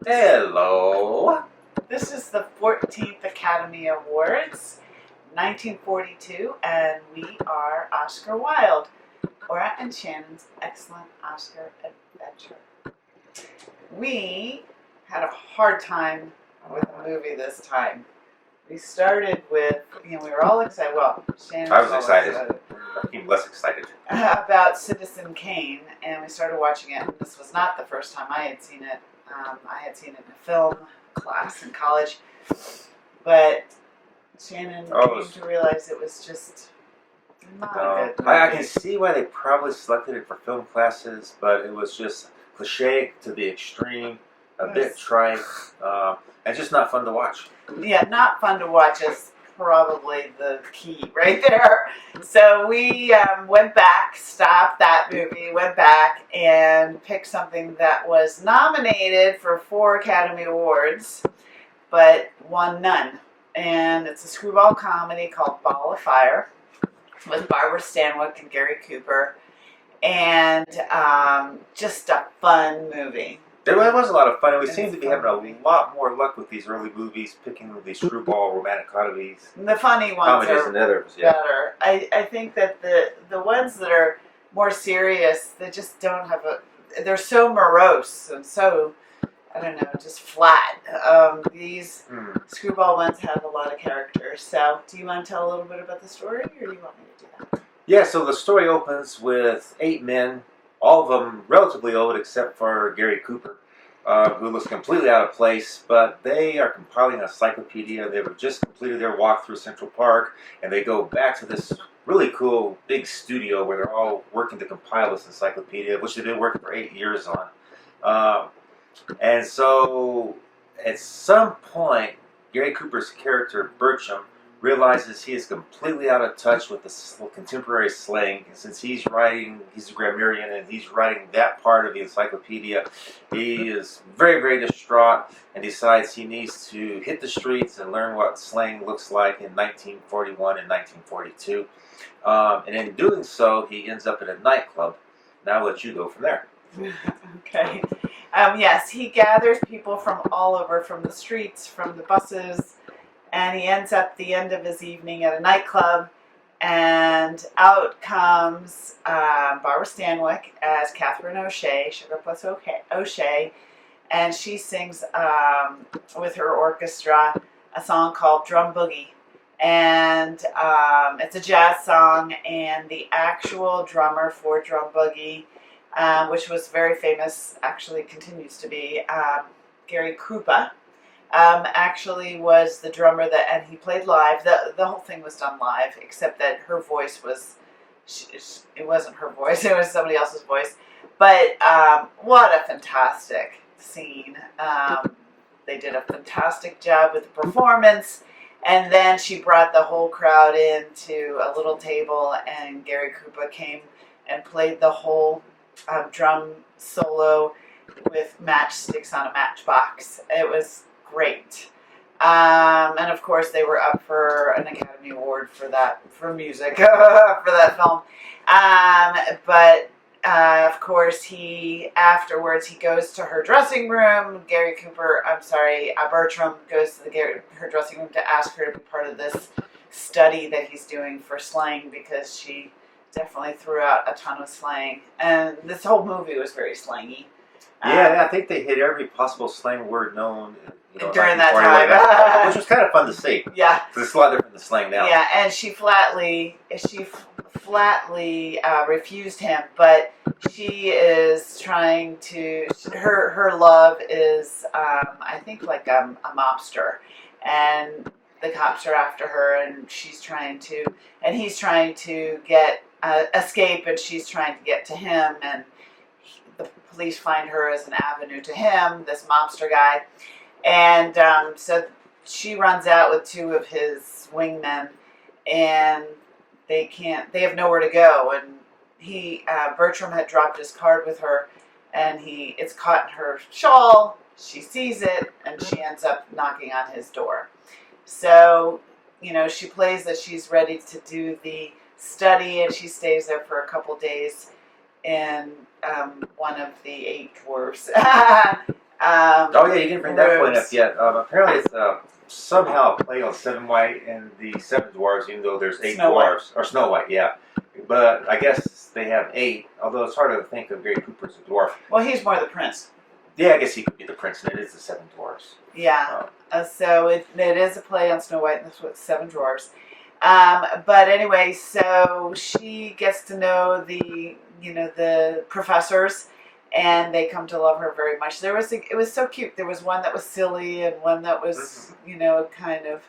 Hello. This is the 14th Academy Awards, 1942, and we are Oscar Wilde, Laura and Shannon's excellent Oscar adventure. We had a hard time with the movie this time. We started with, we were all excited. Well, Shannon I was excited. Even less excited. About Citizen Kane, and we started watching it. And this was not the first time I had seen it. I had seen it in a film class in college, but Shannon came to realize it was just not a good movie. I can see why they probably selected it for film classes, but it was just cliche to the extreme, a bit trite, and just not fun to watch. Yeah, not fun to watch is probably the key right there. So we went back, stopped that movie, went back and picked something that was nominated for 4 Academy Awards, but won none. And it's a screwball comedy called Ball of Fire with Barbara Stanwyck and Gary Cooper, and just a fun movie. It was a lot of fun, and we seem to be having a lot more luck with these early movies, picking these screwball romantic comedies. The funny ones are better. I think that the ones that are more serious, they just don't have they're so morose and so, I don't know, just flat. These screwball ones have a lot of character. So, do you want to tell a little bit about the story, or do you want me to do that? Yeah, so the story opens with 8 men, all of them relatively old except for Gary Cooper, who looks completely out of place, but they are compiling an encyclopedia. They've just completed their walk through Central Park, and they go back to this really cool big studio where they're all working to compile this encyclopedia, which they've been working for 8 years on. And so at some point, Gary Cooper's character, Bertram, realizes he is completely out of touch with the contemporary slang. And since he's a grammarian, and he's writing that part of the encyclopedia, he is very, very distraught and decides he needs to hit the streets and learn what slang looks like in 1941 and 1942. And in doing so, he ends up at a nightclub. Now I'll let you go from there. Okay. Yes, he gathers people from all over, from the streets, from the buses, and he ends up the end of his evening at a nightclub, and out comes Barbara Stanwyck as Katherine O'Shea, Sugarpuss O'Shea, and she sings with her orchestra a song called Drum Boogie. And it's a jazz song, and the actual drummer for Drum Boogie, which was very famous, actually continues to be, Gary Cooper, actually was the drummer and he played live. The whole thing was done live, except that her voice was, it wasn't her voice, it was somebody else's voice. But what a fantastic scene. They did a fantastic job with the performance, and then she brought the whole crowd into a little table, and Gary Cooper came and played the whole drum solo with matchsticks on a matchbox. It was great. And of course they were up for an Academy Award for music, for that film. But of course afterwards he goes to her dressing room. Bertram goes to her dressing room to ask her to be part of this study that he's doing for slang, because she definitely threw out a ton of slang. And this whole movie was very slangy. Yeah, I think they hit every possible slang word known during that time, which was kind of fun to see. Yeah, because it's a lot different than slang now. Yeah, and she flatly refused him, but she is trying to. Her love is, I think, like a mobster, and the cops are after her, and he's trying to get escape, and she's trying to get to him, and the police find her as an avenue to him, this mobster guy. And so she runs out with 2 of his wingmen, and they have nowhere to go. And Bertram had dropped his card with her, and it's caught in her shawl. She sees it, and she ends up knocking on his door. So, she plays that she's ready to do the study, and she stays there for a couple days in one of the 8 dwarfs. Oh yeah, you didn't bring that point robes. up yet. Apparently, it's somehow a play on Seven White and the Seven Dwarfs, even though there's 8 Snow White. dwarfs or Snow White, yeah. But I guess they have 8. Although it's hard to think of Gary Cooper as a dwarf. Well, he's more the prince. Yeah, I guess he could be the prince, and it is the 7 dwarfs. Yeah. So it is a play on Snow White and the 7 Dwarfs. But anyway, so she gets to know the professors, and they come to love her very much. It was so cute. There was one that was silly, and one that was kind of,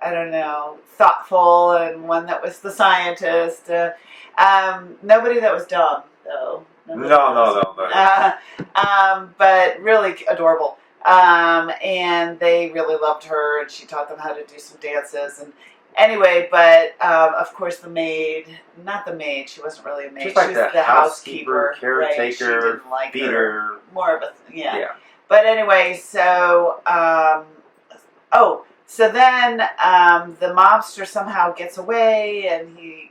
I don't know, thoughtful, and one that was the scientist. Nobody that was dumb though. No. But really adorable. And they really loved her, and she taught them how to do some dances. And anyway, but of course not the maid, she wasn't really a maid. She's like She's the housekeeper, caretaker, right? She didn't like feeder. her. More of a, yeah. But anyway, so, so then the mobster somehow gets away, and he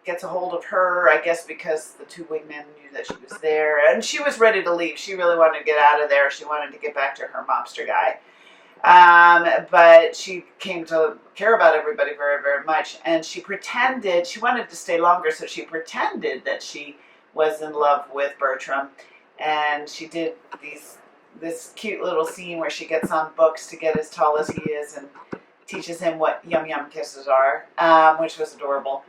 gets a hold of her, I guess because the 2 wingmen knew that she was there. And she was ready to leave. She really wanted to get out of there. She wanted to get back to her mobster guy. But she came to care about everybody very, very much. And she wanted to stay longer, so she pretended that she was in love with Bertram. And she did this cute little scene where she gets on books to get as tall as he is and teaches him what yum yum kisses are, which was adorable.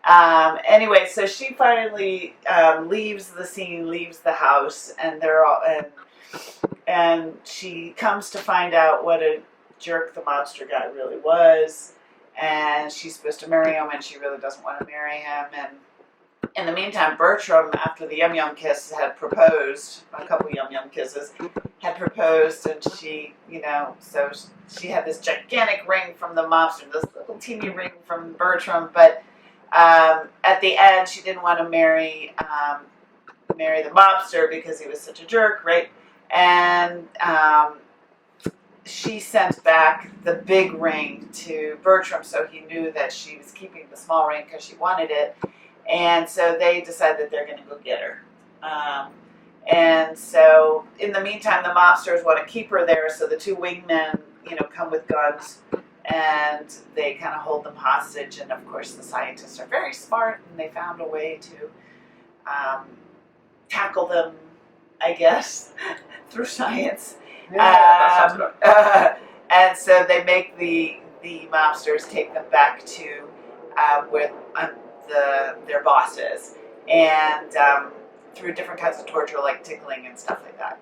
Anyway, so she finally leaves the scene, leaves the house, and and she comes to find out what a jerk the mobster guy really was, and she's supposed to marry him, and she really doesn't want to marry him. And in the meantime, Bertram, after the yum yum kiss, had proposed, a couple yum yum kisses, had proposed, and she, so she had this gigantic ring from the mobster, this little teeny ring from Bertram, but at the end, she didn't want to marry the mobster because he was such a jerk, right? And she sent back the big ring to Bertram, so he knew that she was keeping the small ring because she wanted it. And so they decided that they're going to go get her. And so in the meantime, the mobsters want to keep her there, so the 2 wingmen, come with guns. And they kind of hold them hostage, and of course the scientists are very smart, and they found a way to tackle them, I guess, through science. Yeah, that sounds good. And so they make the mobsters take them back to where their boss is, and through different kinds of torture, like tickling and stuff like that.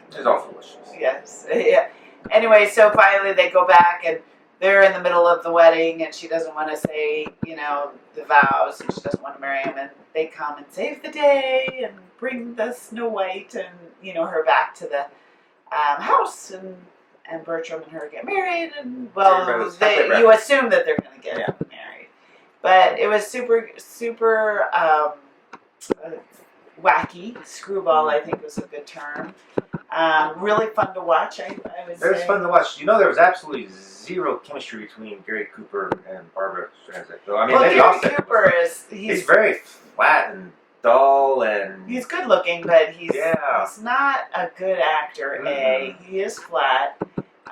It's all foolishness. Yes. Yeah. Anyway, so finally they go back, and they're in the middle of the wedding, and she doesn't want to say, the vows, and she doesn't want to marry him, and they come and save the day and bring the Snow White and, her back to the house, and Bertram and her get married, and, you assume that they're going to get married. But it was super, super wacky. Screwball, I think, was a good term. Really fun to watch, I would say. It was fun to watch. There was absolutely zero chemistry between Gary Cooper and Barbara Stanwyck. So, I mean, Gary Cooper he's very flat and dull, and he's good looking, but he's not a good actor. Mm-hmm. He is flat.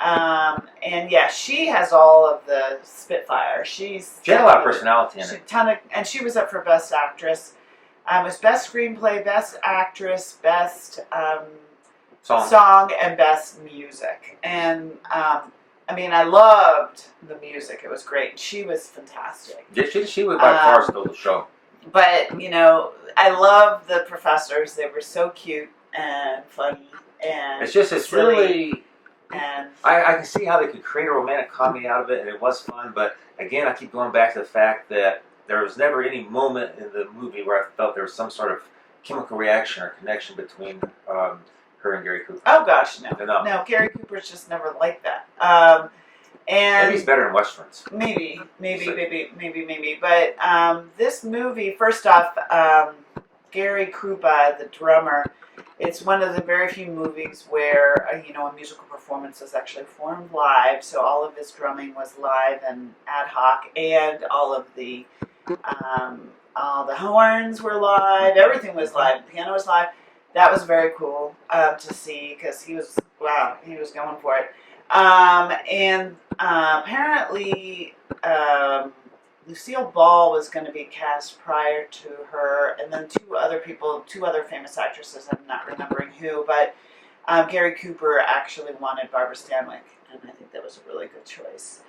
And yeah, she has all of the spitfire. She had a lot of personality in it. And she was up for Best Actress. It was Best Screenplay, Best Actress, Best song, and Best Music. And I loved the music. It was great. She was fantastic. Yeah, she was by far stole the show. But I love the professors. They were so cute and funny, and it's really. And I can see how they could create a romantic comedy out of it, and it was fun. But again, I keep going back to the fact that there was never any moment in the movie where I felt there was some sort of chemical reaction or connection between her and Gary Cooper. Oh gosh, no. No, Gary Cooper's just never like that. And maybe he's better in westerns. Maybe. But this movie, first off, Gary Cooper, the drummer, it's one of the very few movies where a musical performance was actually performed live. So all of his drumming was live and ad hoc, and all the horns were live. Everything was live. The piano was live. That was very cool to see, because he was Wow, he was going for it. And apparently, Lucille Ball was going to be cast prior to her, and then two other famous actresses. I'm not remembering who, but Gary Cooper actually wanted Barbara Stanwyck, and I think that was a really good choice.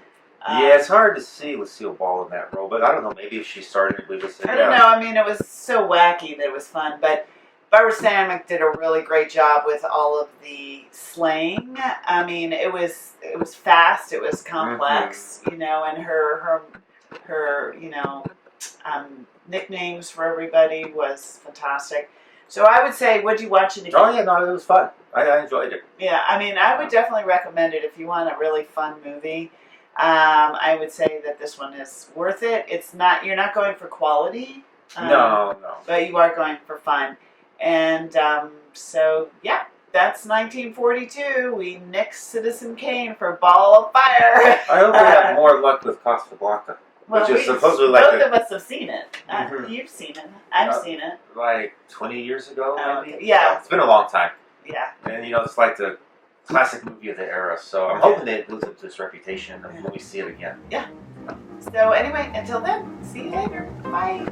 Yeah, it's hard to see Lucille Ball in that role, but I don't know. Maybe if she started, we would say, I don't know. I mean, it was so wacky that it was fun, but Barbara Stanwyck did a really great job with all of the slang. I mean, it was fast, it was complex, you know, and her you know, nicknames for everybody was fantastic. So I would say, would you watch it again? Oh yeah, no, it was fun. I enjoyed it. Yeah, I mean, I would definitely recommend it if you want a really fun movie. I would say that this one is worth it. It's not, you're not going for quality. No. But you are going for fun. And so, yeah, that's 1942. We nixed Citizen Kane for Ball of Fire. I hope we have more luck with Costa Blanca, Well, which is supposedly like both of us have seen it. You've seen it. I've seen it. like 20 years ago. Maybe? Yeah. So it's been a long time. Yeah. And you know, it's like the classic movie of the era. So I'm hoping it lives up to its reputation when we see it again. Yeah. So anyway, until then, see you later. Bye.